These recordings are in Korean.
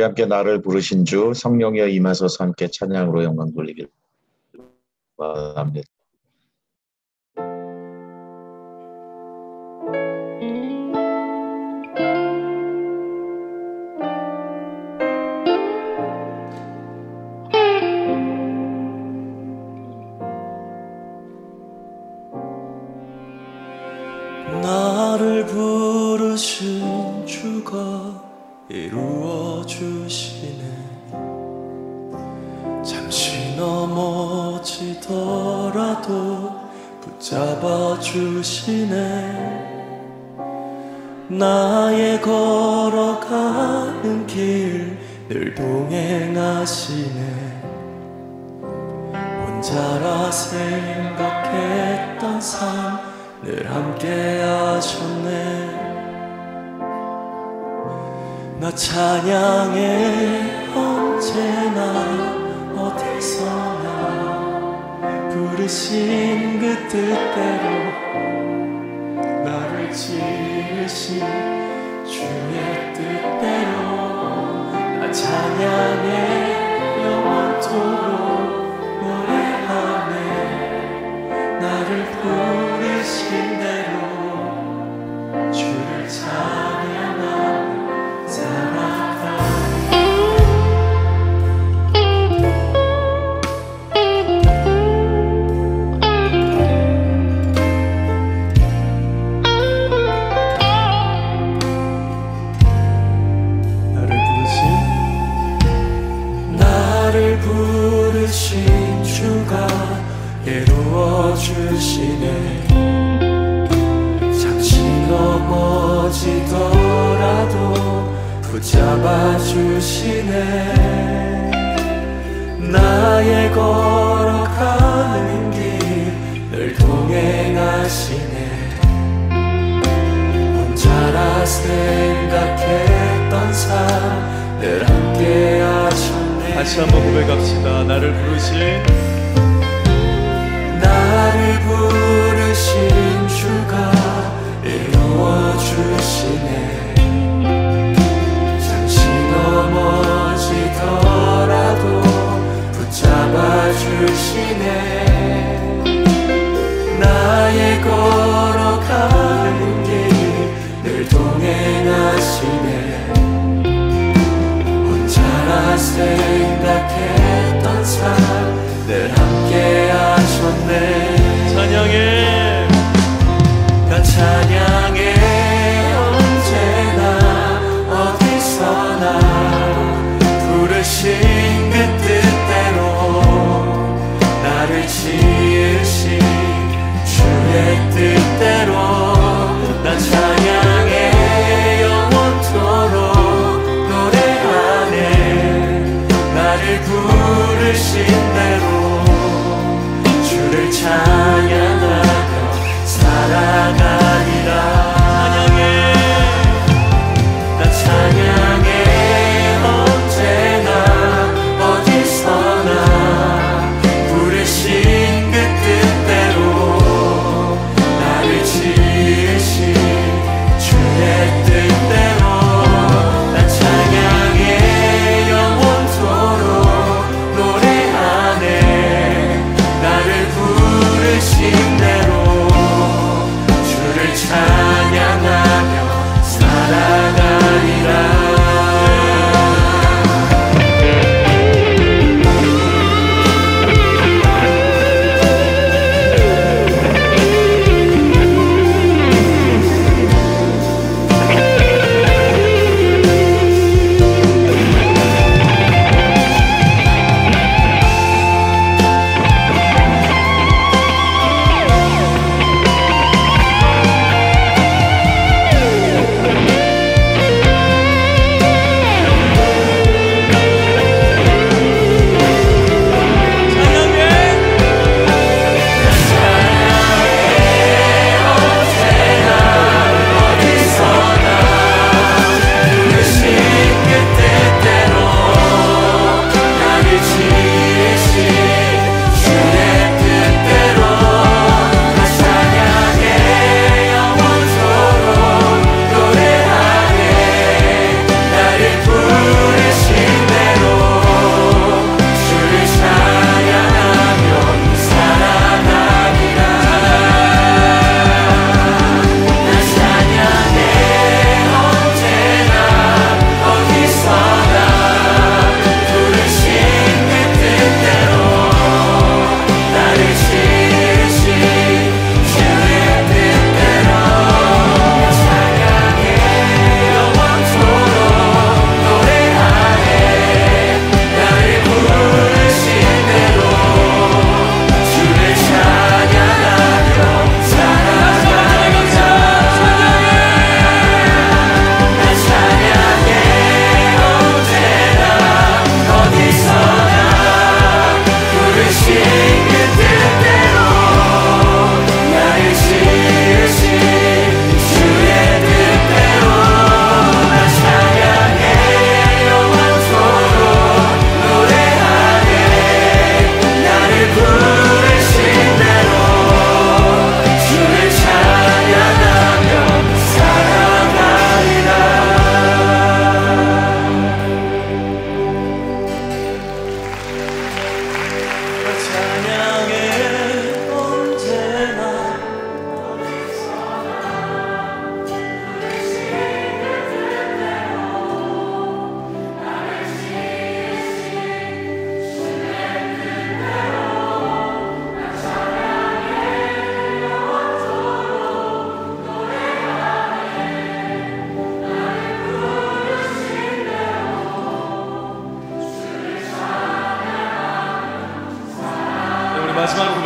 우리 함께 나를 부르신 주 성령이여 임하소서 함께 찬양으로 영광 돌리길 바랍니다. 나를 부르신 주가 이루어 주시네. 잠시 넘어지더라도 붙잡아 주시네. 나의 걸어가는 길 늘 동행하시네. 혼자라 생각했던 삶 늘 함께 하셨네. 나 찬양해 언제나 어디서나 부르신 그 뜻대로 나를 지으신 주의 뜻대로 나 찬양해 영원토록 노래하네. 나를 부르신 대로 주를 찬양하며 살아가네. 나를 부르신 주가 이루어 주시네. 잠시 넘어지더라도 붙잡아 주시네. 나의 걸어가는 길 늘 동행하시네. 혼자라 생각했던 삶 늘 함께 하셨네. 다시 한번 고백합시다. 나를 부르신 주가 이루어 주시네. 잠시 넘어지더라도 붙잡아 주시네. 나의 걸어가는 길 늘 동행하시네. 혼자라 생각했던 삶 늘 함께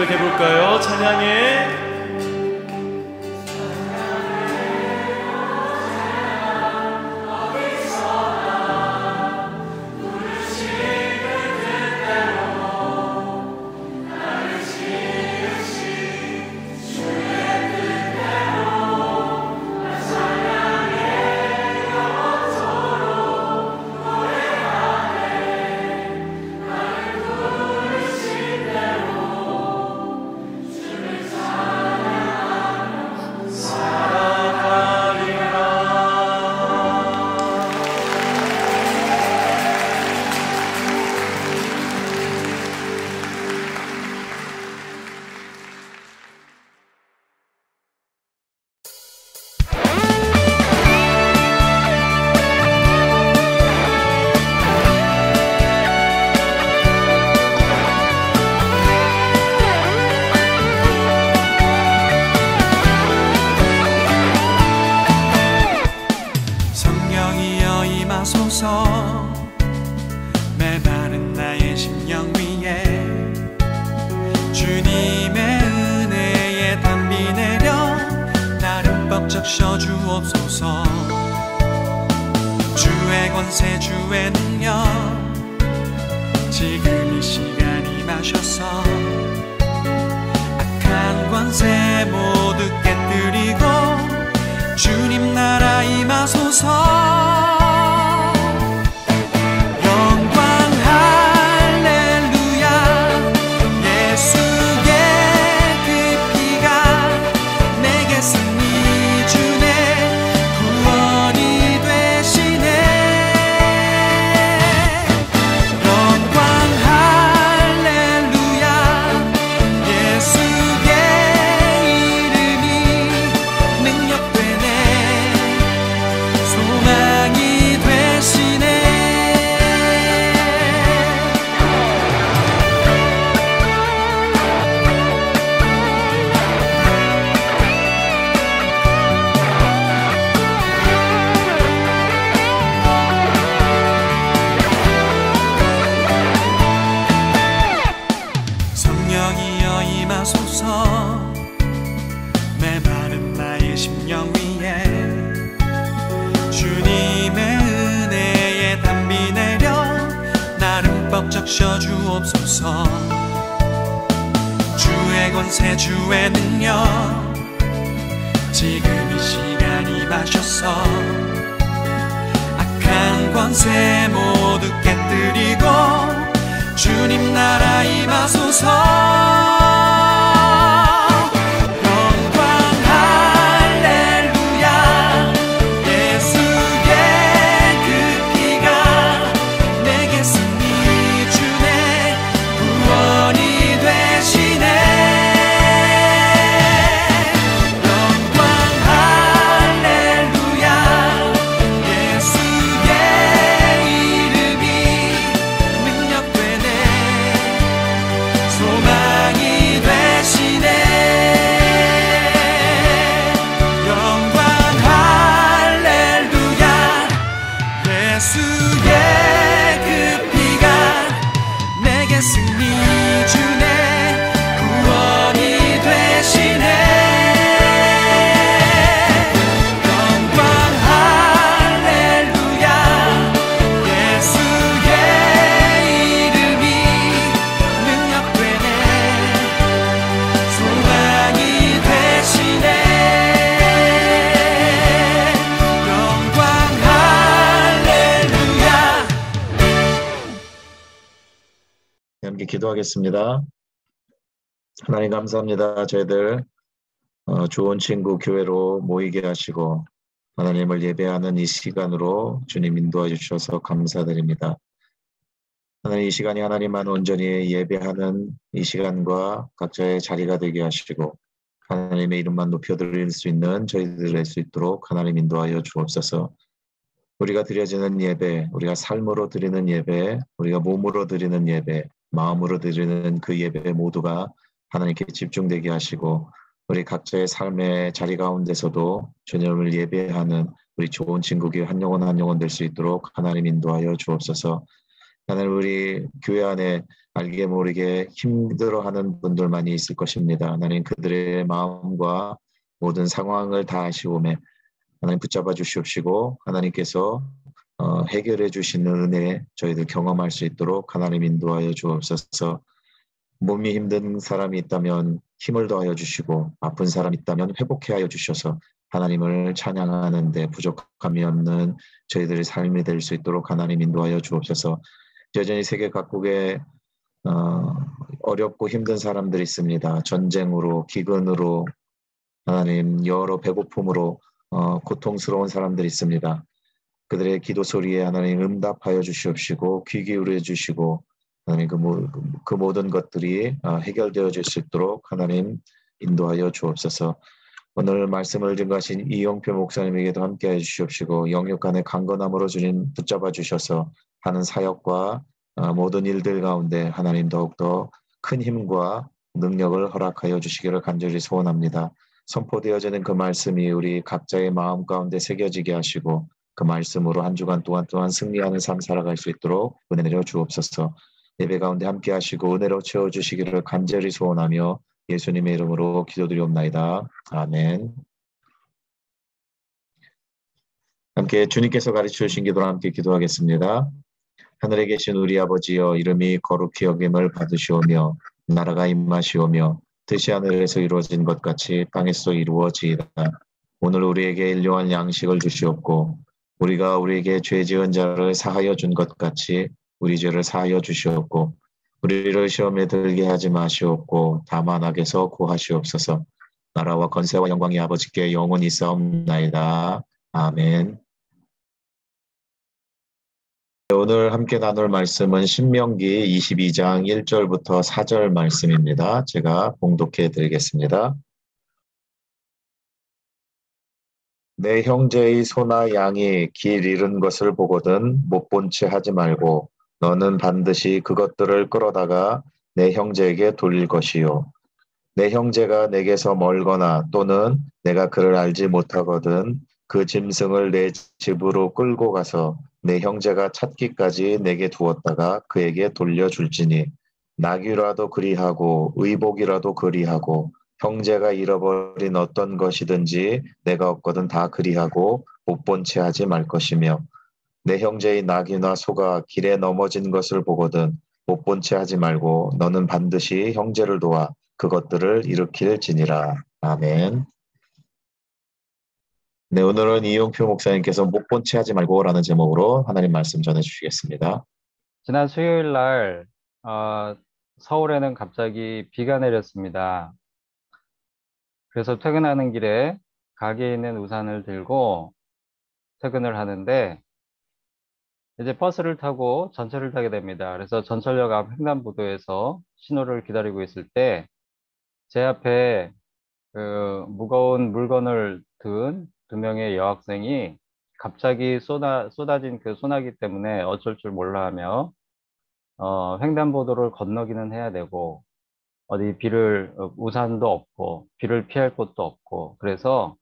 고백해 볼까요? 찬양해. 임하소서 메마른 나의 심령 위에 주님의 은혜에 담비 내려 나를 벅적 셔주옵소서. 주의 권세 주의 능력 지금 이 시간 임하셔서 악한 권세 모두 깨뜨리고 주님 나라 임하소서. 메마른 나의 심령 위에 주님의 은혜에 담비 내려 나를 벅적 셔주옵소서. 주의 권세 주의 능력 지금 이 시간 임하셔서 악한 권세 모두 깨뜨리고 주님 나라 임하소서. 함께 기도하겠습니다. 하나님 감사합니다. 저희들 좋은 친구 교회로 모이게 하시고 하나님을 예배하는 이 시간으로 주님 인도해 주셔서 감사드립니다. 하나님 이 시간이 하나님만 온전히 예배하는 이 시간과 각자의 자리가 되게 하시고 하나님의 이름만 높여드릴 수 있는 저희들 될 수 있도록 하나님 인도하여 주옵소서. 우리가 드려지는 예배, 우리가 삶으로 드리는 예배, 우리가 몸으로 드리는 예배, 마음으로 드리는 그 예배 모두가 하나님께 집중되게 하시고 우리 각자의 삶의 자리 가운데서도 주님을 예배하는 우리 좋은 친구교회 한 영혼 한 영혼 될 수 있도록 하나님 인도하여 주옵소서. 하나님 우리 교회 안에 알게 모르게 힘들어하는 분들 많이 있을 것입니다. 하나님 그들의 마음과 모든 상황을 다 아시오매 하나님 붙잡아 주시옵시고 하나님께서 해결해 주시는 은혜 저희들 경험할 수 있도록 하나님 인도하여 주옵소서. 몸이 힘든 사람이 있다면 힘을 더하여 주시고 아픈 사람이 있다면 회복해 하여 주셔서 하나님을 찬양하는 데 부족함이 없는 저희들의 삶이 될 수 있도록 하나님 인도하여 주옵소서. 여전히 세계 각국에 어렵고 힘든 사람들이 있습니다. 전쟁으로 기근으로 하나님 여러 배고픔으로 고통스러운 사람들이 있습니다. 그들의 기도 소리에 하나님 응답하여 주시옵시고 귀 기울여 주시고 하나님 그 모든 것들이 해결되어질 수 있도록 하나님 인도하여 주옵소서. 오늘 말씀을 증거하신 이영표 목사님에게도 함께해 주시옵시고 영육간의 강건함으로 주님 붙잡아 주셔서 하는 사역과 모든 일들 가운데 하나님 더욱더 큰 힘과 능력을 허락하여 주시기를 간절히 소원합니다. 선포되어지는 그 말씀이 우리 각자의 마음 가운데 새겨지게 하시고 그 말씀으로 한 주간 또한 승리하는 삶 살아갈 수 있도록 은혜 내려 주옵소서. 예배 가운데 함께 하시고 은혜로 채워주시기를 간절히 소원하며 예수님의 이름으로 기도드리옵나이다. 아멘. 함께 주님께서 가르쳐 주신 기도로 함께 기도하겠습니다. 하늘에 계신 우리 아버지여 이름이 거룩히 여김을 받으시오며 나라가 임하시오며 뜻이 하늘에서 이루어진 것 같이 땅에서 이루어지이다. 오늘 우리에게 일용할 양식을 주시옵고 우리가 우리에게 죄 지은 자를 사하여 준 것 같이 우리 죄를 사하여 주시옵고 우리를 시험에 들게 하지 마시옵고 다만 악에서 구하시옵소서. 나라와 권세와 영광이 아버지께 영원히 있사옵나이다. 아멘. 오늘 함께 나눌 말씀은 신명기 22장 1절부터 4절 말씀입니다. 제가 봉독해 드리겠습니다. 내 형제의 소나 양이 길 잃은 것을 보거든 못 본 채 하지 말고 너는 반드시 그것들을 끌어다가 내 형제에게 돌릴 것이요. 내 형제가 내게서 멀거나 또는 내가 그를 알지 못하거든 그 짐승을 내 집으로 끌고 가서 내 형제가 찾기까지 내게 두었다가 그에게 돌려줄지니 나귀라도 그리하고 의복이라도 그리하고 형제가 잃어버린 어떤 것이든지 내가 없거든 다 그리하고 못 본 채 하지 말 것이며 내 형제의 나귀나 소가 길에 넘어진 것을 보거든 못 본 채 하지 말고 너는 반드시 형제를 도와 그것들을 일으킬지니라. 아멘. 네, 오늘은 이용표 목사님께서 못 본 채 하지 말고라는 제목으로 하나님 말씀 전해주시겠습니다. 지난 수요일 날 서울에는 갑자기 비가 내렸습니다. 그래서 퇴근하는 길에 가게에 있는 우산을 들고 퇴근을 하는데 이제 버스를 타고 전철을 타게 됩니다. 그래서 전철역 앞 횡단보도에서 신호를 기다리고 있을 때 제 앞에 그 무거운 물건을 든 두 명의 여학생이 갑자기 쏟아진 그 소나기 때문에 어쩔 줄 몰라 하며 횡단보도를 건너기는 해야 되고 어디 우산도 없고 비를 피할 곳도 없고 그래서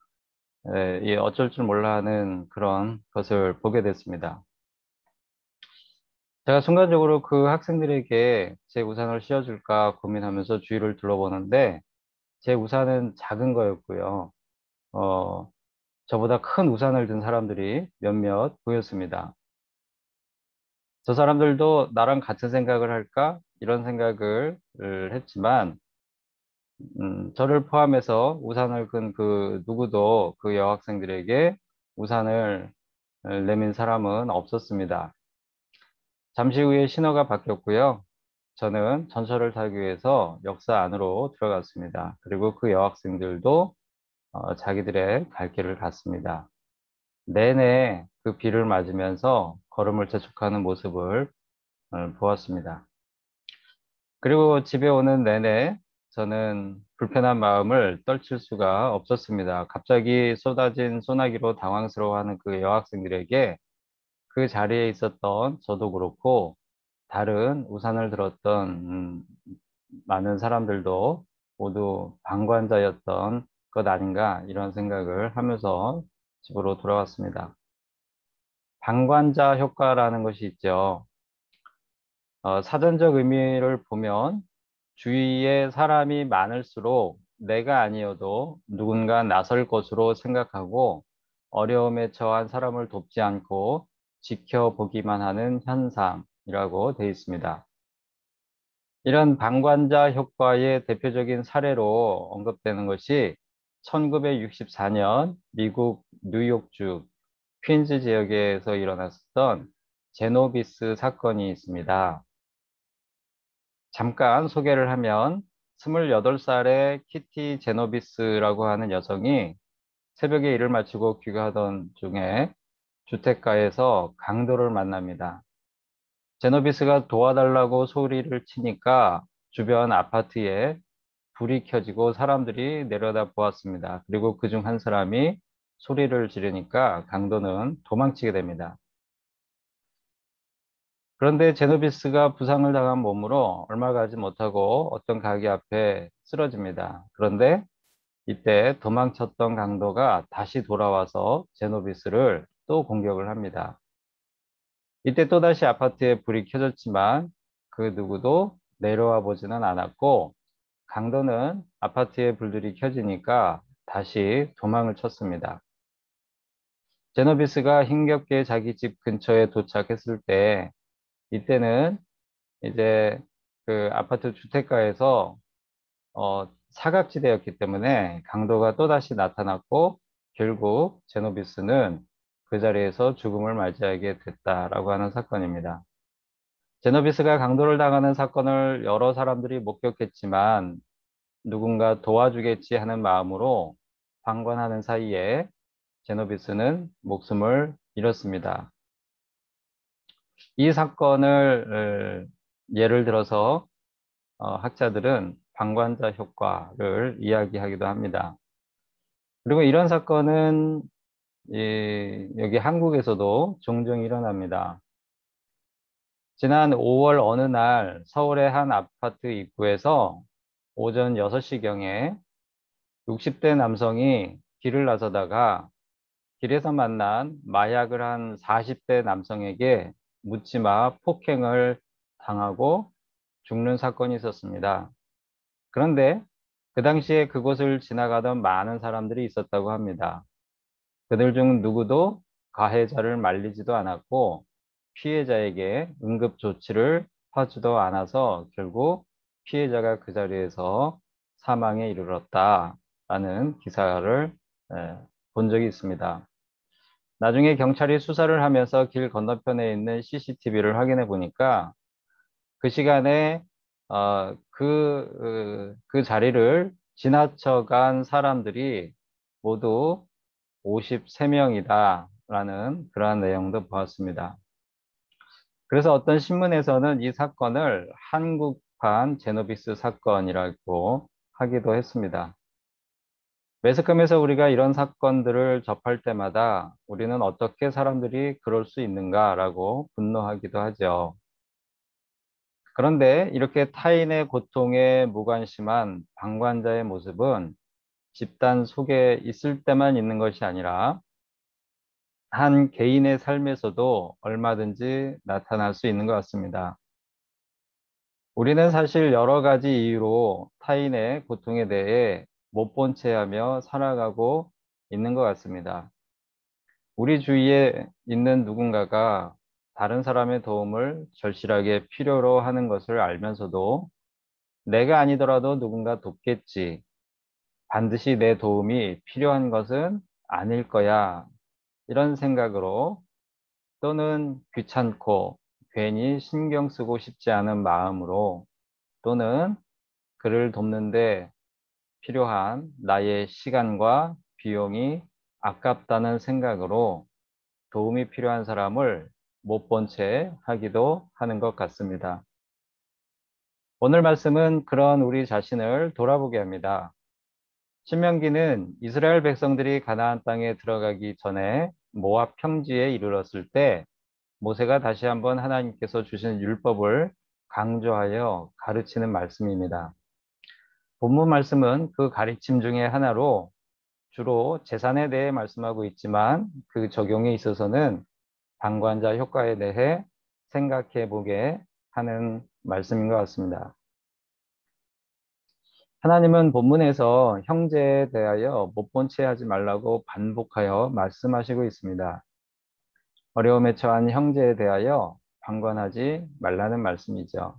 어쩔 줄 몰라 하는 그런 것을 보게 됐습니다. 제가 순간적으로 그 학생들에게 제 우산을 씌워줄까 고민하면서 주위를 둘러보는데 제 우산은 작은 거였고요. 저보다 큰 우산을 든 사람들이 몇몇 보였습니다. 저 사람들도 나랑 같은 생각을 할까? 이런 생각을 했지만 저를 포함해서 우산을 끈 그 누구도 그 여학생들에게 우산을 내민 사람은 없었습니다. 잠시 후에 신호가 바뀌었고요. 저는 전철을 타기 위해서 역사 안으로 들어갔습니다. 그리고 그 여학생들도 자기들의 갈 길을 갔습니다. 내내 그 비를 맞으면서 걸음을 재촉하는 모습을 보았습니다. 그리고 집에 오는 내내 저는 불편한 마음을 떨칠 수가 없었습니다. 갑자기 쏟아진 소나기로 당황스러워하는 그 여학생들에게 그 자리에 있었던 저도 그렇고 다른 우산을 들었던 많은 사람들도 모두 방관자였던 것 아닌가 이런 생각을 하면서 집으로 돌아왔습니다. 방관자 효과라는 것이 있죠. 사전적 의미를 보면 주위에 사람이 많을수록 내가 아니어도 누군가 나설 것으로 생각하고 어려움에 처한 사람을 돕지 않고 지켜보기만 하는 현상이라고 되어 있습니다. 이런 방관자 효과의 대표적인 사례로 언급되는 것이 1964년 미국 뉴욕주 퀸즈 지역에서 일어났었던 제노비스 사건이 있습니다. 잠깐 소개를 하면 28살의 키티 제노비스라고 하는 여성이 새벽에 일을 마치고 귀가하던 중에 주택가에서 강도를 만납니다. 제노비스가 도와달라고 소리를 치니까 주변 아파트에 불이 켜지고 사람들이 내려다 보았습니다. 그리고 그중 한 사람이 소리를 지르니까 강도는 도망치게 됩니다. 그런데 제노비스가 부상을 당한 몸으로 얼마 가지 못하고 어떤 가게 앞에 쓰러집니다. 그런데 이때 도망쳤던 강도가 다시 돌아와서 제노비스를 또 공격을 합니다. 이때 또다시 아파트에 불이 켜졌지만 그 누구도 내려와 보지는 않았고 강도는 아파트에 불들이 켜지니까 다시 도망을 쳤습니다. 제노비스가 힘겹게 자기 집 근처에 도착했을 때 이때는 이제 그 아파트 주택가에서 사각지대였기 때문에 강도가 또다시 나타났고 결국 제노비스는 그 자리에서 죽음을 맞이하게 됐다라고 하는 사건입니다. 제노비스가 강도를 당하는 사건을 여러 사람들이 목격했지만 누군가 도와주겠지 하는 마음으로 방관하는 사이에 제노비스는 목숨을 잃었습니다. 이 사건을 예를 들어서 학자들은 방관자 효과를 이야기하기도 합니다. 그리고 이런 사건은 여기 한국에서도 종종 일어납니다. 지난 5월 어느 날 서울의 한 아파트 입구에서 오전 6시경에 60대 남성이 길을 나서다가 길에서 만난 마약을 한 40대 남성에게 묻지마 폭행을 당하고 죽는 사건이 있었습니다. 그런데 그 당시에 그곳을 지나가던 많은 사람들이 있었다고 합니다. 그들 중 누구도 가해자를 말리지도 않았고 피해자에게 응급 조치를 하지도 않아서 결국 피해자가 그 자리에서 사망에 이르렀다라는 기사를 본 적이 있습니다. 나중에 경찰이 수사를 하면서 길 건너편에 있는 CCTV를 확인해 보니까 그 시간에 그 자리를 지나쳐간 사람들이 모두 53명이다라는 그러한 내용도 보았습니다. 그래서 어떤 신문에서는 이 사건을 한국판 제노비스 사건이라고 하기도 했습니다. 매스컴에서 우리가 이런 사건들을 접할 때마다 우리는 어떻게 사람들이 그럴 수 있는가라고 분노하기도 하죠. 그런데 이렇게 타인의 고통에 무관심한 방관자의 모습은 집단 속에 있을 때만 있는 것이 아니라 한 개인의 삶에서도 얼마든지 나타날 수 있는 것 같습니다. 우리는 사실 여러 가지 이유로 타인의 고통에 대해 못 본 채 하며 살아가고 있는 것 같습니다. 우리 주위에 있는 누군가가 다른 사람의 도움을 절실하게 필요로 하는 것을 알면서도 내가 아니더라도 누군가 돕겠지. 반드시 내 도움이 필요한 것은 아닐 거야. 이런 생각으로 또는 귀찮고 괜히 신경 쓰고 싶지 않은 마음으로 또는 그를 돕는데 필요한 나의 시간과 비용이 아깝다는 생각으로 도움이 필요한 사람을 못 본 채 하기도 하는 것 같습니다. 오늘 말씀은 그런 우리 자신을 돌아보게 합니다. 신명기는 이스라엘 백성들이 가나안 땅에 들어가기 전에 모압 평지에 이르렀을 때 모세가 다시 한번 하나님께서 주신 율법을 강조하여 가르치는 말씀입니다. 본문 말씀은 그 가르침 중에 하나로 주로 재산에 대해 말씀하고 있지만 그 적용에 있어서는 방관자 효과에 대해 생각해 보게 하는 말씀인 것 같습니다. 하나님은 본문에서 형제에 대하여 못 본 채 하지 말라고 반복하여 말씀하시고 있습니다. 어려움에 처한 형제에 대하여 방관하지 말라는 말씀이죠.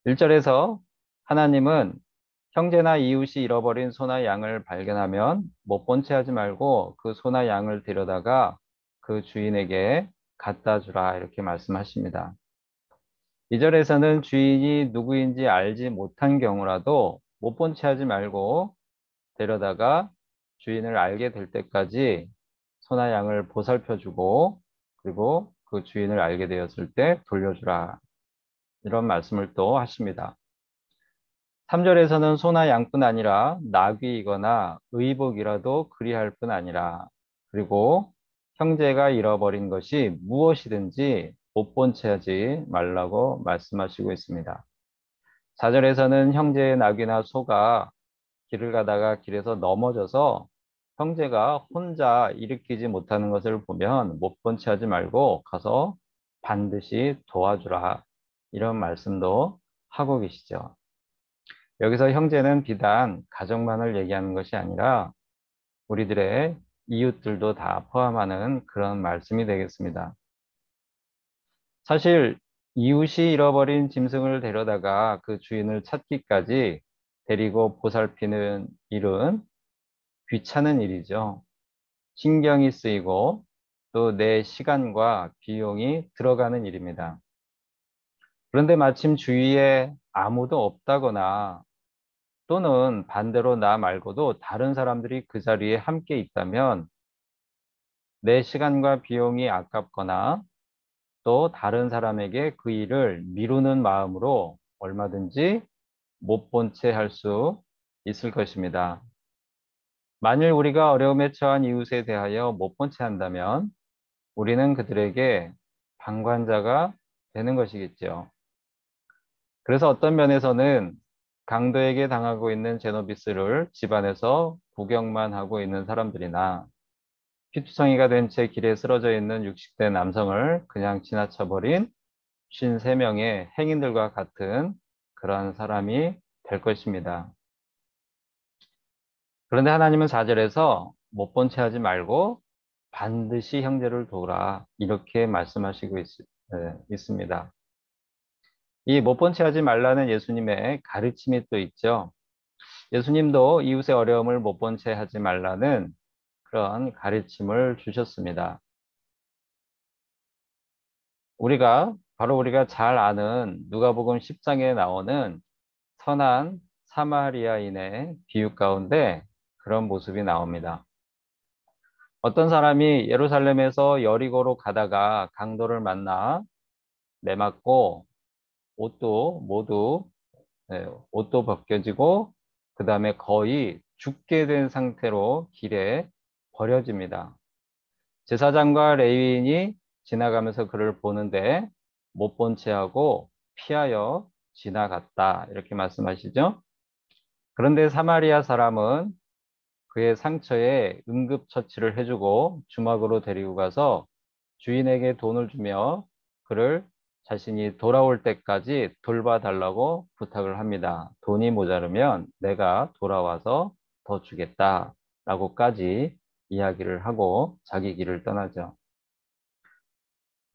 1절에서 하나님은 형제나 이웃이 잃어버린 소나 양을 발견하면 못 본 채 하지 말고 그 소나 양을 데려다가 그 주인에게 갖다 주라 이렇게 말씀하십니다. 2절에서는 주인이 누구인지 알지 못한 경우라도 못 본 채 하지 말고 데려다가 주인을 알게 될 때까지 소나 양을 보살펴 주고 그리고 그 주인을 알게 되었을 때 돌려주라 이런 말씀을 또 하십니다. 3절에서는 소나 양뿐 아니라 나귀이거나 의복이라도 그리할 뿐 아니라 그리고 형제가 잃어버린 것이 무엇이든지 못 본 채 하지 말라고 말씀하시고 있습니다. 4절에서는 형제의 나귀나 소가 길을 가다가 길에서 넘어져서 형제가 혼자 일으키지 못하는 것을 보면 못 본 채 하지 말고 가서 반드시 도와주라 이런 말씀도 하고 계시죠. 여기서 형제는 비단 가족만을 얘기하는 것이 아니라 우리들의 이웃들도 다 포함하는 그런 말씀이 되겠습니다. 사실 이웃이 잃어버린 짐승을 데려다가 그 주인을 찾기까지 데리고 보살피는 일은 귀찮은 일이죠. 신경이 쓰이고 또 내 시간과 비용이 들어가는 일입니다. 그런데 마침 주위에 아무도 없다거나 또는 반대로 나 말고도 다른 사람들이 그 자리에 함께 있다면 내 시간과 비용이 아깝거나 또 다른 사람에게 그 일을 미루는 마음으로 얼마든지 못 본 채 할 수 있을 것입니다. 만일 우리가 어려움에 처한 이웃에 대하여 못 본 채 한다면 우리는 그들에게 방관자가 되는 것이겠죠. 그래서 어떤 면에서는 강도에게 당하고 있는 제노비스를 집안에서 구경만 하고 있는 사람들이나 피투성이가 된 채 길에 쓰러져 있는 60대 남성을 그냥 지나쳐버린 53명의 행인들과 같은 그러한 사람이 될 것입니다. 그런데 하나님은 4절에서 못 본 채 하지 말고 반드시 형제를 도우라 이렇게 말씀하시고 있습니다. 이 못 본 채 하지 말라는 예수님의 가르침이 또 있죠. 예수님도 이웃의 어려움을 못 본 채 하지 말라는 그런 가르침을 주셨습니다. 바로 우리가 잘 아는 누가복음 10장에 나오는 선한 사마리아인의 비유 가운데 그런 모습이 나옵니다. 어떤 사람이 예루살렘에서 여리고로 가다가 강도를 만나 매맞고 옷도 모두 옷도 벗겨지고 그 다음에 거의 죽게 된 상태로 길에 버려집니다. 제사장과 레위인이 지나가면서 그를 보는데 못 본 채하고 피하여 지나갔다 이렇게 말씀하시죠. 그런데 사마리아 사람은 그의 상처에 응급처치를 해주고 주막으로 데리고 가서 주인에게 돈을 주며 그를 자신이 돌아올 때까지 돌봐달라고 부탁을 합니다. 돈이 모자르면 내가 돌아와서 더 주겠다 라고까지 이야기를 하고 자기 길을 떠나죠.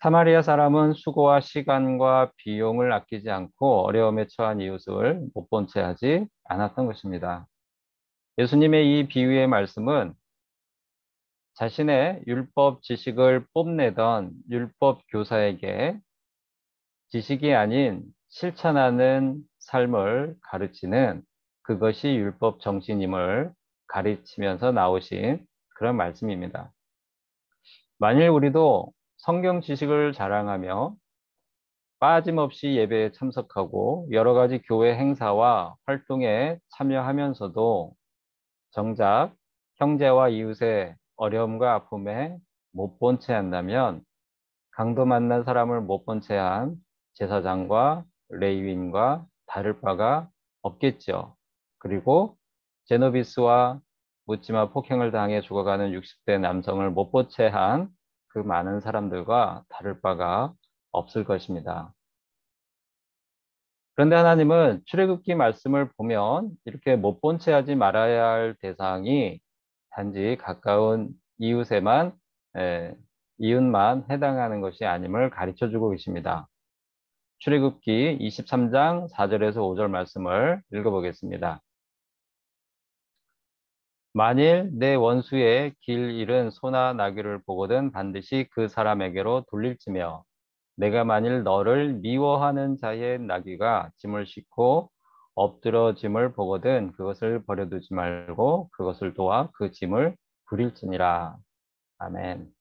사마리아 사람은 수고와 시간과 비용을 아끼지 않고 어려움에 처한 이웃을 못 본 채 하지 않았던 것입니다. 예수님의 이 비유의 말씀은 자신의 율법 지식을 뽐내던 율법 교사에게 지식이 아닌 실천하는 삶을 가르치는 그것이 율법 정신임을 가르치면서 나오신 그런 말씀입니다. 만일 우리도 성경 지식을 자랑하며 빠짐없이 예배에 참석하고 여러 가지 교회 행사와 활동에 참여하면서도 정작 형제와 이웃의 어려움과 아픔에 못 본 채 한다면 강도 만난 사람을 못 본 채 한 제사장과 레위인과 다를 바가 없겠죠. 그리고 제노비스와 묻지마 폭행을 당해 죽어가는 60대 남성을 못 본 채 한 그 많은 사람들과 다를 바가 없을 것입니다. 그런데 하나님은 출애굽기 말씀을 보면 이렇게 못 본 채 하지 말아야 할 대상이 단지 가까운 이웃에만, 에, 이웃만 해당하는 것이 아님을 가르쳐 주고 계십니다. 출애굽기 23장 4절에서 5절 말씀을 읽어보겠습니다. 만일 내 원수의 길 잃은 소나 나귀를 보거든 반드시 그 사람에게로 돌릴지며 내가 만일 너를 미워하는 자의 나귀가 짐을 싣고 엎드러 짐을 보거든 그것을 버려두지 말고 그것을 도와 그 짐을 부릴지니라. 아멘.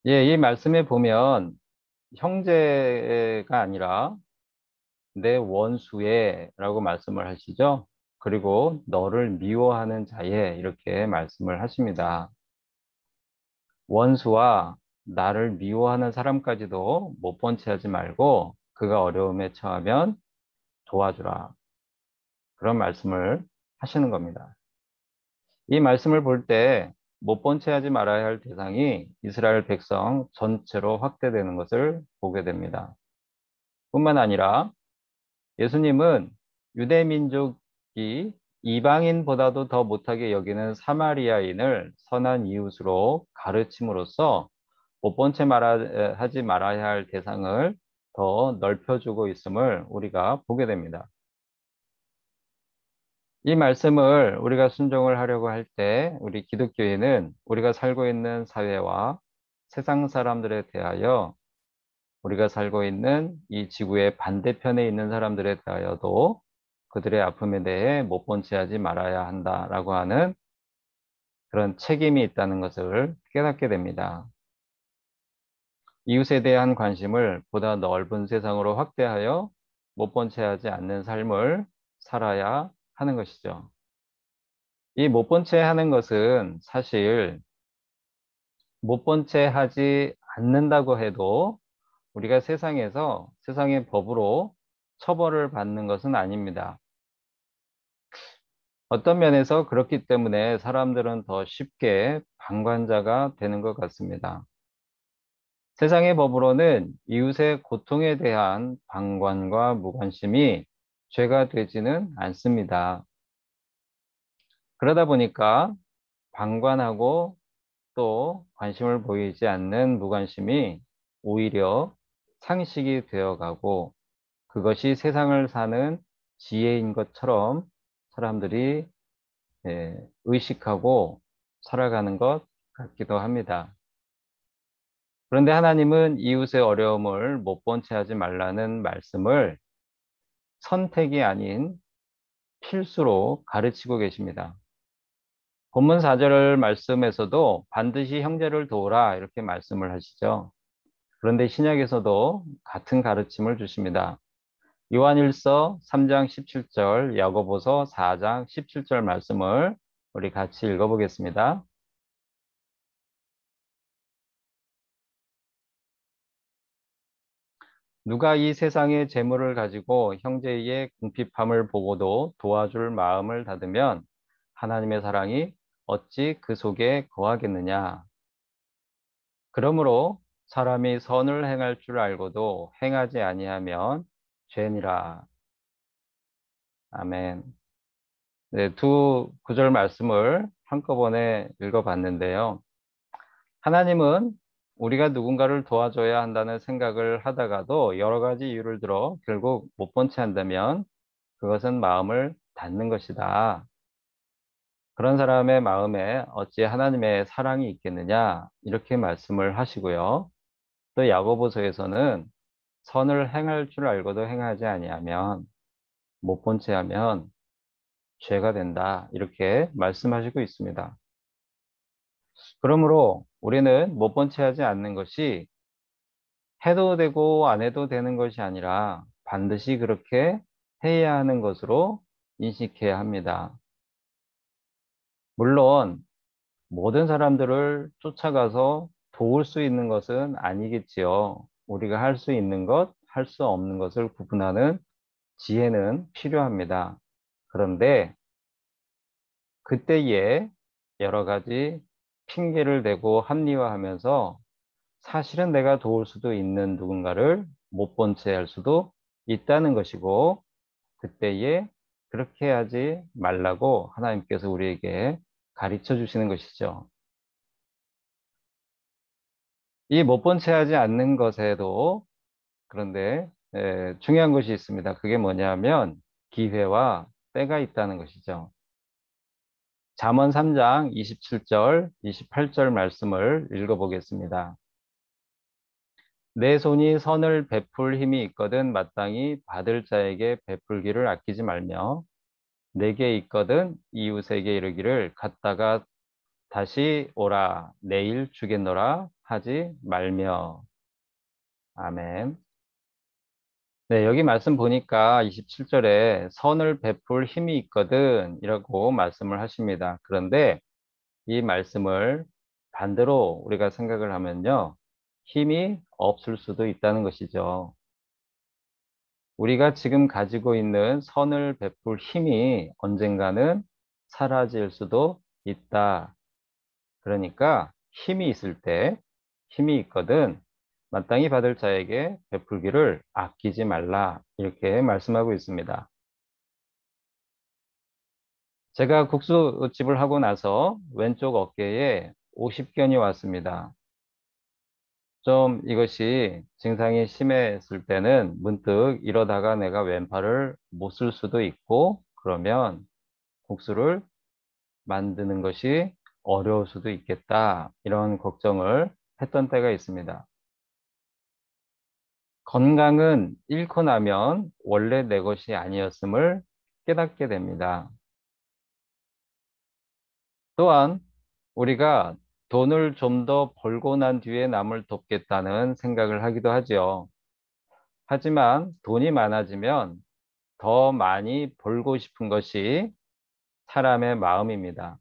예, 이 말씀에 보면 형제가 아니라 내 원수의 라고 말씀을 하시죠. 그리고 너를 미워하는 자의 이렇게 말씀을 하십니다. 원수와 나를 미워하는 사람까지도 못 본 채 하지 말고 그가 어려움에 처하면 도와주라. 그런 말씀을 하시는 겁니다. 이 말씀을 볼 때 못 본 채 하지 말아야 할 대상이 이스라엘 백성 전체로 확대되는 것을 보게 됩니다. 뿐만 아니라 예수님은 유대 민족이 이방인보다도 더 못하게 여기는 사마리아인을 선한 이웃으로 가르침으로써 못 본 채 하지 말아야 할 대상을 더 넓혀주고 있음을 우리가 보게 됩니다. 이 말씀을 우리가 순종을 하려고 할 때 우리 기독교인은 우리가 살고 있는 사회와 세상 사람들에 대하여 우리가 살고 있는 이 지구의 반대편에 있는 사람들에 대하여도 그들의 아픔에 대해 못 본 채 하지 말아야 한다라고 하는 그런 책임이 있다는 것을 깨닫게 됩니다. 이웃에 대한 관심을 보다 넓은 세상으로 확대하여 못 본 채 하지 않는 삶을 살아야 하는 것이죠. 이 못 본 채 하는 것은 사실 못 본 채 하지 않는다고 해도 우리가 세상에서 세상의 법으로 처벌을 받는 것은 아닙니다. 어떤 면에서 그렇기 때문에 사람들은 더 쉽게 방관자가 되는 것 같습니다. 세상의 법으로는 이웃의 고통에 대한 방관과 무관심이 죄가 되지는 않습니다. 그러다 보니까 방관하고 또 관심을 보이지 않는 무관심이 오히려 상식이 되어가고 그것이 세상을 사는 지혜인 것처럼 사람들이 의식하고 살아가는 것 같기도 합니다. 그런데 하나님은 이웃의 어려움을 못 본 채 하지 말라는 말씀을 선택이 아닌 필수로 가르치고 계십니다. 본문 4절 말씀에서도 반드시 형제를 도우라 이렇게 말씀을 하시죠. 그런데 신약에서도 같은 가르침을 주십니다. 요한일서 3장 17절, 야고보서 4장 17절 말씀을 우리 같이 읽어보겠습니다. 누가 이 세상의 재물을 가지고 형제의 궁핍함을 보고도 도와줄 마음을 닫으면 하나님의 사랑이 어찌 그 속에 거하겠느냐. 그러므로 사람이 선을 행할 줄 알고도 행하지 아니하면 죄니라. 아멘. 네, 두 구절 말씀을 한꺼번에 읽어봤는데요. 하나님은 우리가 누군가를 도와줘야 한다는 생각을 하다가도 여러 가지 이유를 들어 결국 못 본 채 한다면 그것은 마음을 닫는 것이다. 그런 사람의 마음에 어찌 하나님의 사랑이 있겠느냐 이렇게 말씀을 하시고요. 또 야고보서에서는 선을 행할 줄 알고도 행하지 아니하면 못 본 채 하면 죄가 된다 이렇게 말씀하시고 있습니다. 그러므로 우리는 못 본 채 하지 않는 것이 해도 되고 안 해도 되는 것이 아니라 반드시 그렇게 해야 하는 것으로 인식해야 합니다. 물론 모든 사람들을 쫓아가서 도울 수 있는 것은 아니겠지요. 우리가 할 수 있는 것, 할 수 없는 것을 구분하는 지혜는 필요합니다. 그런데 그때에 여러 가지 핑계를 대고 합리화하면서 사실은 내가 도울 수도 있는 누군가를 못 본 채 할 수도 있다는 것이고 그때에 그렇게 하지 말라고 하나님께서 우리에게 가르쳐 주시는 것이죠. 이 못 본 채 하지 않는 것에도 그런데 중요한 것이 있습니다. 그게 뭐냐면 기회와 때가 있다는 것이죠. 잠언 3장 27절, 28절 말씀을 읽어보겠습니다. 내 손이 선을 베풀 힘이 있거든 마땅히 받을 자에게 베풀기를 아끼지 말며 내게 있거든 이웃에게 이르기를 갔다가 다시 오라 내일 주겠노라 하지 말며. 아멘. 네, 여기 말씀 보니까 27절에 선을 베풀 힘이 있거든 이라고 말씀을 하십니다. 그런데 이 말씀을 반대로 우리가 생각을 하면요. 힘이 없을 수도 있다는 것이죠. 우리가 지금 가지고 있는 선을 베풀 힘이 언젠가는 사라질 수도 있다. 그러니까 힘이 있을 때 힘이 있거든 마땅히 받을 자에게 베풀기를 아끼지 말라 이렇게 말씀하고 있습니다. 제가 국수집을 하고 나서 왼쪽 어깨에 50견이 왔습니다. 좀 이것이 증상이 심했을 때는 문득 이러다가 내가 왼팔을 못 쓸 수도 있고 그러면 국수를 만드는 것이 어려울 수도 있겠다 이런 걱정을 했던 때가 있습니다. 건강은 잃고 나면 원래 내 것이 아니었음을 깨닫게 됩니다. 또한 우리가 돈을 좀 더 벌고 난 뒤에 남을 돕겠다는 생각을 하기도 하지요. 하지만 돈이 많아지면 더 많이 벌고 싶은 것이 사람의 마음입니다.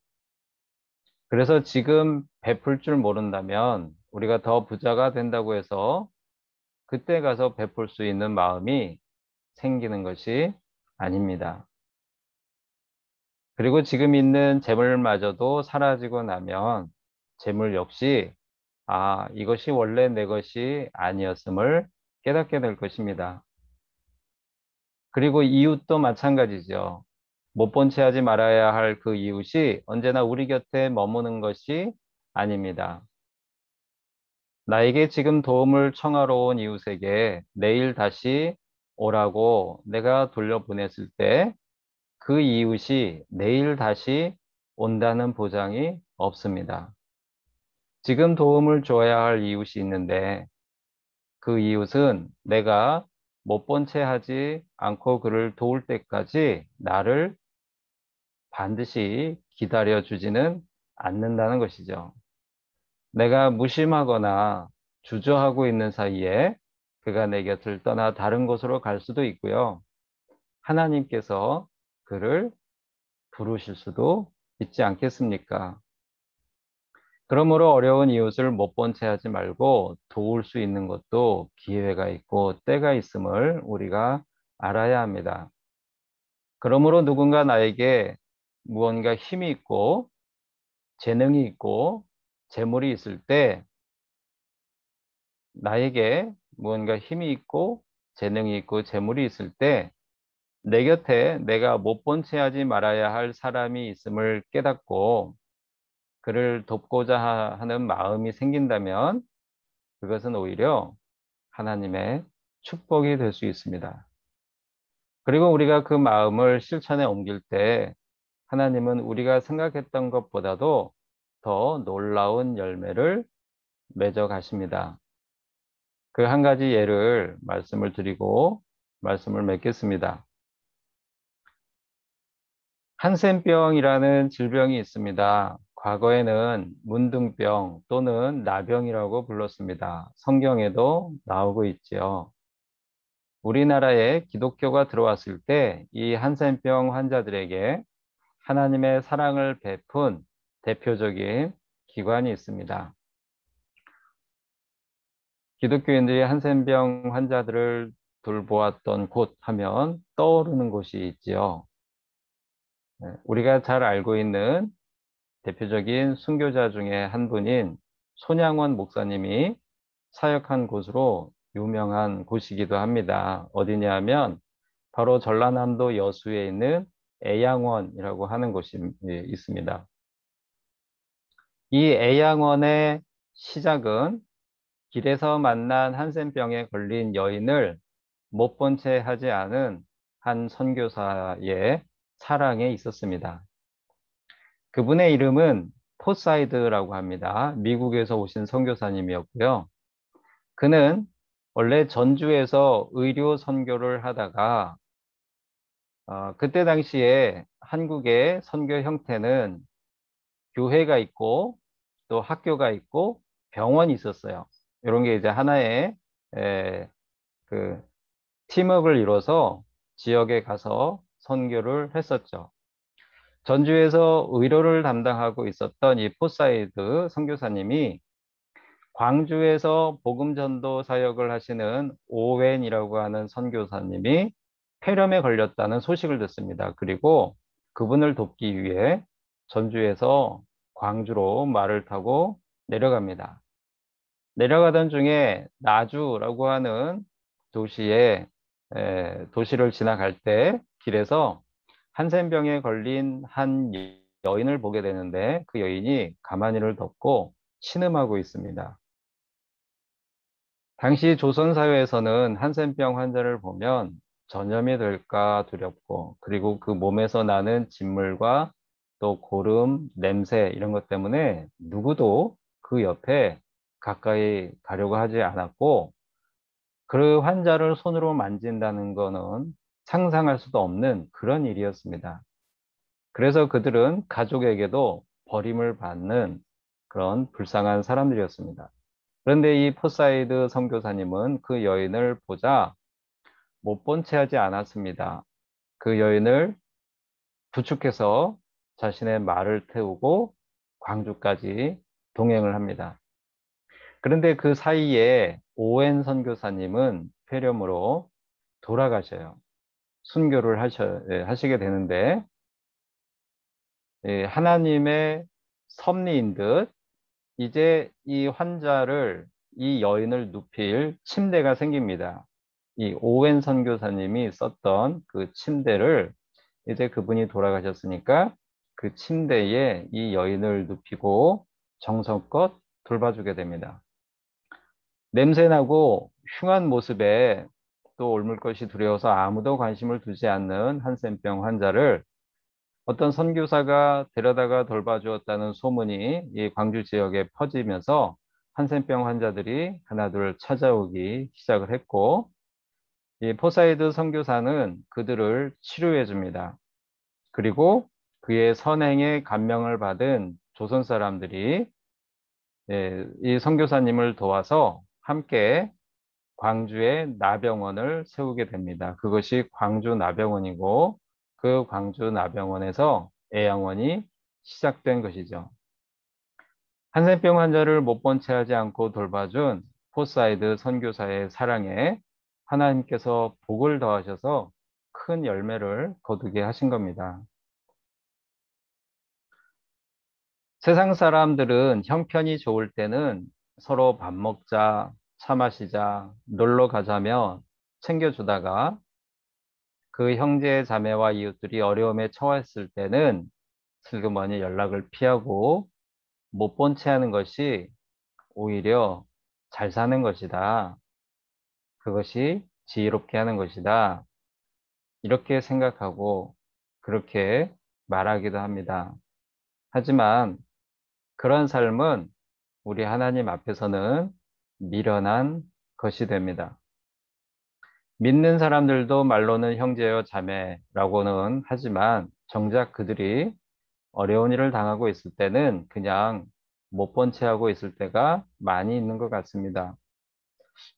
그래서 지금 베풀 줄 모른다면 우리가 더 부자가 된다고 해서 그때 가서 베풀 수 있는 마음이 생기는 것이 아닙니다. 그리고 지금 있는 재물마저도 사라지고 나면 재물 역시 이것이 원래 내 것이 아니었음을 깨닫게 될 것입니다. 그리고 이웃도 마찬가지죠. 못 본 채 하지 말아야 할 그 이웃이 언제나 우리 곁에 머무는 것이 아닙니다. 나에게 지금 도움을 청하러 온 이웃에게 내일 다시 오라고 내가 돌려보냈을 때 그 이웃이 내일 다시 온다는 보장이 없습니다. 지금 도움을 줘야 할 이웃이 있는데 그 이웃은 내가 못 본 채 하지 않고 그를 도울 때까지 나를 반드시 기다려 주지는 않는다는 것이죠. 내가 무심하거나 주저하고 있는 사이에 그가 내 곁을 떠나 다른 곳으로 갈 수도 있고요. 하나님께서 그를 부르실 수도 있지 않겠습니까? 그러므로 어려운 이웃을 못 본 채 하지 말고 도울 수 있는 것도 기회가 있고 때가 있음을 우리가 알아야 합니다. 그러므로 누군가 나에게 무언가 힘이 있고 재능이 있고 재물이 있을 때 나에게 무언가 힘이 있고 재능이 있고 재물이 있을 때 내 곁에 내가 못 본 채 하지 말아야 할 사람이 있음을 깨닫고 그를 돕고자 하는 마음이 생긴다면 그것은 오히려 하나님의 축복이 될 수 있습니다. 그리고 우리가 그 마음을 실천에 옮길 때 하나님은 우리가 생각했던 것보다도 더 놀라운 열매를 맺어 가십니다. 그 한 가지 예를 말씀을 드리고 말씀을 맺겠습니다. 한센병이라는 질병이 있습니다. 과거에는 문둥병 또는 나병이라고 불렀습니다. 성경에도 나오고 있지요. 우리나라에 기독교가 들어왔을 때 이 한센병 환자들에게 하나님의 사랑을 베푼 대표적인 기관이 있습니다. 기독교인들이 한센병 환자들을 돌보았던 곳 하면 떠오르는 곳이 있지요. 우리가 잘 알고 있는 대표적인 순교자 중에 한 분인 손양원 목사님이 사역한 곳으로 유명한 곳이기도 합니다. 어디냐 하면 바로 전라남도 여수에 있는 애양원이라고 하는 곳이 있습니다. 이 애양원의 시작은 길에서 만난 한센병에 걸린 여인을 못 본 채 하지 않은 한 선교사의 사랑에 있었습니다. 그분의 이름은 포사이드라고 합니다. 미국에서 오신 선교사님이었고요. 그는 원래 전주에서 의료 선교를 하다가 그때 당시에 한국의 선교 형태는 교회가 있고 또 학교가 있고 병원이 있었어요. 이런 게 이제 하나의 그 팀워크를 이뤄서 지역에 가서 선교를 했었죠. 전주에서 의료를 담당하고 있었던 이 포사이드 선교사님이 광주에서 복음 전도 사역을 하시는 오웬이라고 하는 선교사님이 폐렴에 걸렸다는 소식을 듣습니다. 그리고 그분을 돕기 위해 전주에서 광주로 말을 타고 내려갑니다. 내려가던 중에 나주라고 하는 도시를 지나갈 때 길에서 한센병에 걸린 한 여인을 보게 되는데 그 여인이 가마니를 덮고 신음하고 있습니다. 당시 조선사회에서는 한센병 환자를 보면 전염이 될까 두렵고 그리고 그 몸에서 나는 진물과 또 고름, 냄새 이런 것 때문에 누구도 그 옆에 가까이 가려고 하지 않았고 그 환자를 손으로 만진다는 거는 상상할 수도 없는 그런 일이었습니다. 그래서 그들은 가족에게도 버림을 받는 그런 불쌍한 사람들이었습니다. 그런데 이 포사이드 선교사님은 그 여인을 보자 못 본 채 하지 않았습니다. 그 여인을 부축해서 자신의 말을 태우고 광주까지 동행을 합니다. 그런데 그 사이에 오웬 선교사님은 폐렴으로 돌아가셔요. 순교를 하시게 되는데 하나님의 섭리인 듯 이제 이 환자를 이 여인을 눕힐 침대가 생깁니다. 이 오웬 선교사님이 썼던 그 침대를 이제 그분이 돌아가셨으니까 그 침대에 이 여인을 눕히고 정성껏 돌봐주게 됩니다. 냄새나고 흉한 모습에 또 옮을 것이 두려워서 아무도 관심을 두지 않는 한센병 환자를 어떤 선교사가 데려다가 돌봐주었다는 소문이 이 광주 지역에 퍼지면서 한센병 환자들이 하나둘 찾아오기 시작을 했고 이 포사이드 선교사는 그들을 치료해 줍니다. 그리고 그의 선행에 감명을 받은 조선 사람들이 이 선교사님을 도와서 함께 광주에 나병원을 세우게 됩니다. 그것이 광주 나병원이고 그 광주 나병원에서 애양원이 시작된 것이죠. 한센병 환자를 못 본 채 하지 않고 돌봐준 포사이드 선교사의 사랑에 하나님께서 복을 더하셔서 큰 열매를 거두게 하신 겁니다. 세상 사람들은 형편이 좋을 때는 서로 밥 먹자, 차 마시자, 놀러 가자며 챙겨주다가 그 형제 자매와 이웃들이 어려움에 처했을 때는 슬그머니 연락을 피하고 못 본 채 하는 것이 오히려 잘 사는 것이다. 그것이 지혜롭게 하는 것이다. 이렇게 생각하고 그렇게 말하기도 합니다. 하지만 그런 삶은 우리 하나님 앞에서는 미련한 것이 됩니다. 믿는 사람들도 말로는 형제여 자매라고는 하지만 정작 그들이 어려운 일을 당하고 있을 때는 그냥 못 본 채 하고 있을 때가 많이 있는 것 같습니다.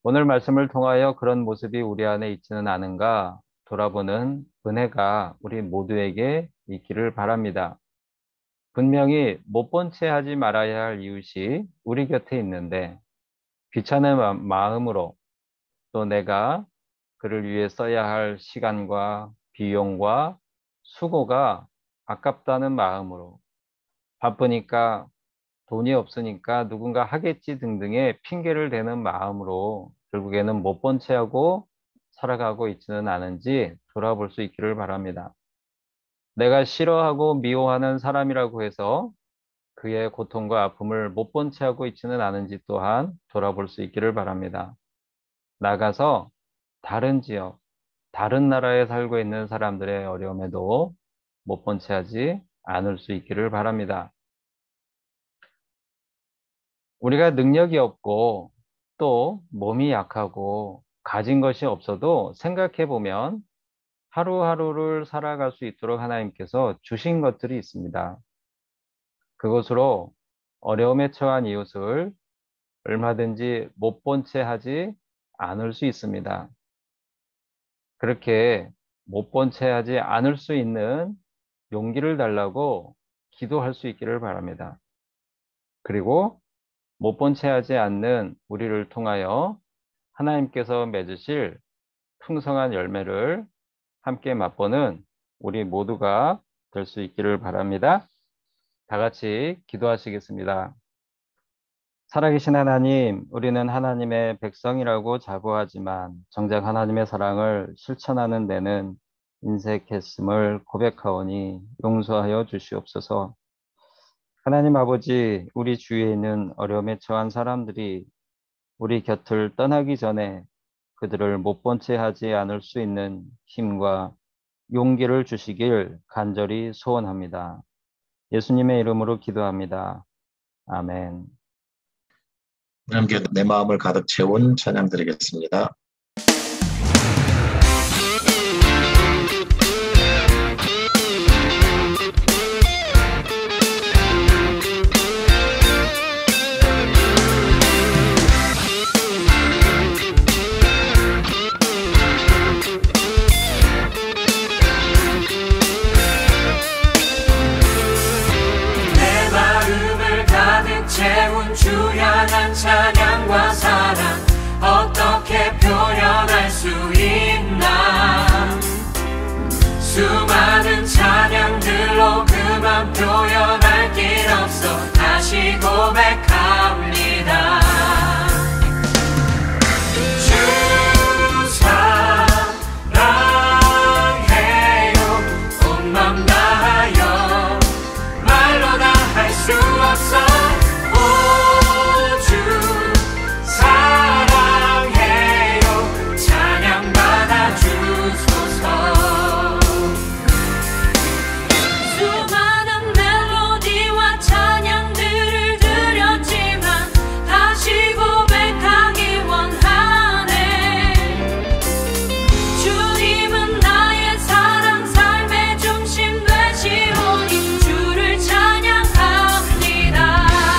오늘 말씀을 통하여 그런 모습이 우리 안에 있지는 않은가 돌아보는 은혜가 우리 모두에게 있기를 바랍니다. 분명히 못 본 채 하지 말아야 할 이웃이 우리 곁에 있는데 귀찮은 마음으로 또 내가 그를 위해 써야 할 시간과 비용과 수고가 아깝다는 마음으로 바쁘니까 돈이 없으니까 누군가 하겠지 등등의 핑계를 대는 마음으로 결국에는 못 본 채 하고 살아가고 있지는 않은지 돌아볼 수 있기를 바랍니다. 내가 싫어하고 미워하는 사람이라고 해서 그의 고통과 아픔을 못 본 채 하고 있지는 않은지 또한 돌아볼 수 있기를 바랍니다. 나가서 다른 지역, 다른 나라에 살고 있는 사람들의 어려움에도 못 본 채 하지 않을 수 있기를 바랍니다. 우리가 능력이 없고 또 몸이 약하고 가진 것이 없어도 생각해 보면 하루하루를 살아갈 수 있도록 하나님께서 주신 것들이 있습니다. 그것으로 어려움에 처한 이웃을 얼마든지 못 본 채 하지 않을 수 있습니다. 그렇게 못 본 채 하지 않을 수 있는 용기를 달라고 기도할 수 있기를 바랍니다. 그리고 못 본 채 하지 않는 우리를 통하여 하나님께서 맺으실 풍성한 열매를 함께 맛보는 우리 모두가 될 수 있기를 바랍니다. 다 같이 기도하시겠습니다. 살아계신 하나님, 우리는 하나님의 백성이라고 자부하지만 정작 하나님의 사랑을 실천하는 데는 인색했음을 고백하오니 용서하여 주시옵소서. 하나님 아버지, 우리 주위에 있는 어려움에 처한 사람들이 우리 곁을 떠나기 전에 그들을 못 본 채 하지 않을 수 있는 힘과 용기를 주시길 간절히 소원합니다. 예수님의 이름으로 기도합니다. 아멘. 함께 내 마음을 가득 채운 찬양 드리겠습니다. 채운 주 향한 찬양과 사랑 어떻게 표현할 수 있나. 수많은 찬양들로 그만 표현할 길 없어 다시 고백합니다. 주 사랑해요. 온 맘 다하여 말로 다 할 수 없어. 주를 찬양합니다.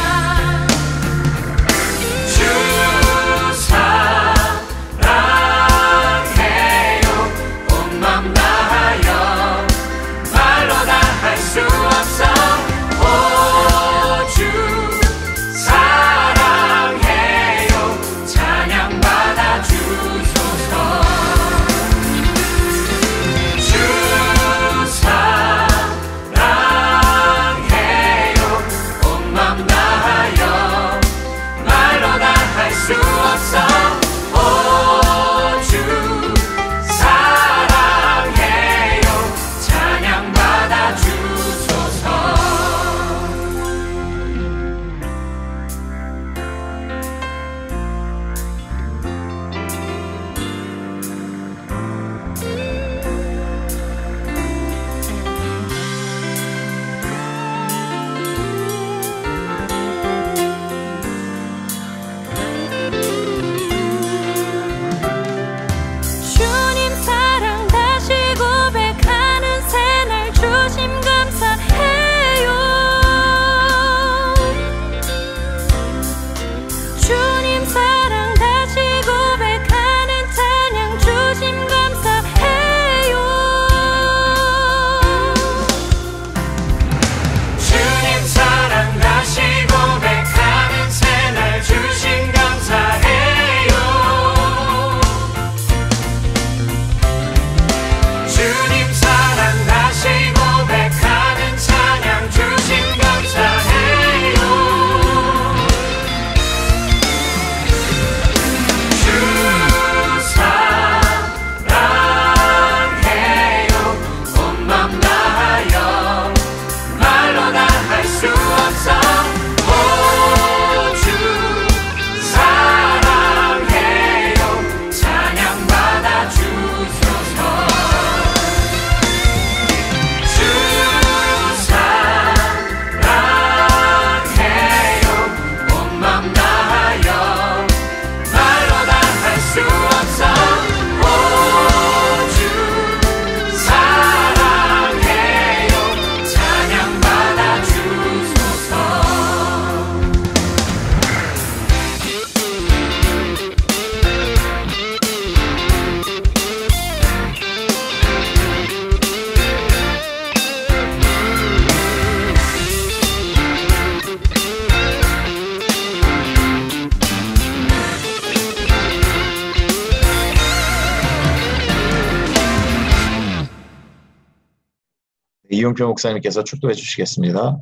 이용표 목사님께서 축도해 주시겠습니다.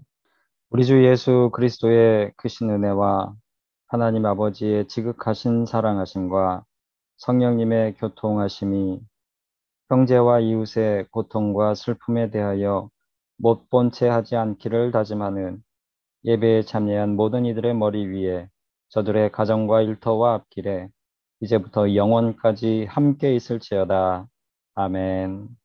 우리 주 예수 그리스도의 크신 은혜와 하나님 아버지의 지극하신 사랑하심과 성령님의 교통하심이 형제와 이웃의 고통과 슬픔에 대하여 못 본 채 하지 않기를 다짐하는 예배에 참여한 모든 이들의 머리 위에 저들의 가정과 일터와 앞길에 이제부터 영원까지 함께 있을지어다. 아멘.